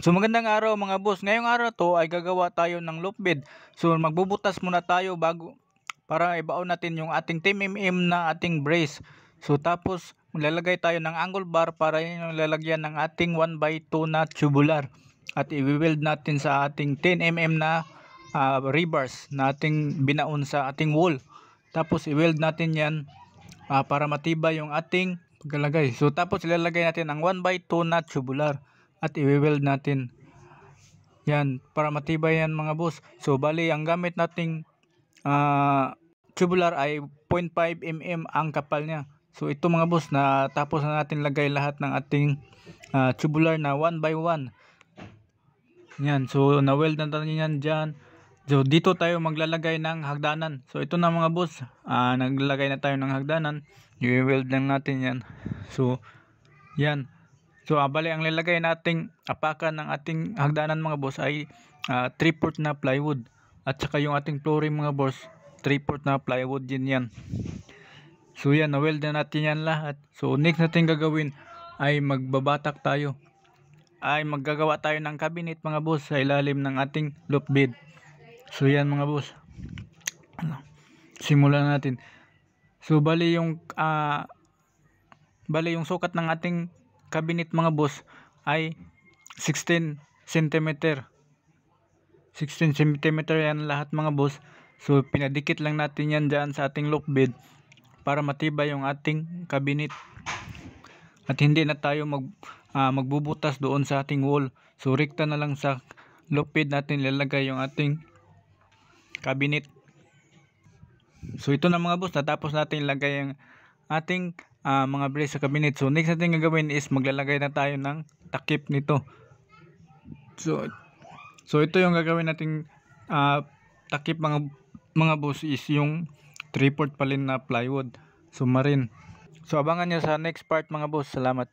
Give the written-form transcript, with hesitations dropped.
So magandang araw mga boss. Ngayong araw to ay gagawa tayo ng loop bed. So magbubutas muna tayo bago para ibaon natin yung ating 10 mm na ating brace. So tapos maglalagay tayo ng angle bar para yun yung lalagyan ng ating 1/2 na tubular. At i-weld natin sa ating 10 mm na rebars na ating binaon sa ating wall. Tapos i-weld natin yan para matibay yung ating paglalagay. So tapos ilalagay natin ang 1/2 na tubular at i-weld natin yan para matibay yan mga boss. So bali ang gamit nating tubular ay 0.5 mm ang kapal niya. So ito mga boss, na tapos na natin lagay lahat ng ating tubular na 1/1. Yan, so na-weld na natin yan dyan. So dito tayo maglalagay ng hagdanan. So ito na mga boss, naglalagay na tayo ng hagdanan. I-weld lang natin yan. So yan. So bali ang lalagay nating apakan ng ating hagdanan mga boss ay 3/4 na plywood. At saka yung ating flooring mga boss, 3/4 na plywood din yan. So yan, na-weld na natin yan lahat. So next natin gagawin ay magbabatak tayo. Ay maggagawa tayo ng cabinet mga boss sa ilalim ng ating loop bed. So yan mga boss. Simulan natin. So bali yung sukat ng ating cabinet mga boss ay 16 cm. 16 cm yan lahat mga boss. So pinadikit lang natin yan dyan sa ating loop bed para matibay yung ating cabinet. At hindi na tayo magbubutas doon sa ating wall. So rekta na lang sa loop bed natin lalagay yung ating cabinet. So ito na mga boss, natapos natin ilagay yung ating mga brace sa cabinet. So next natin gagawin is maglalagay na tayo ng takip nito. So ito yung gagawin nating takip mga boss, is yung 3/4 pa rin na plywood. So marin. So abangan nyo sa next part mga boss. Salamat.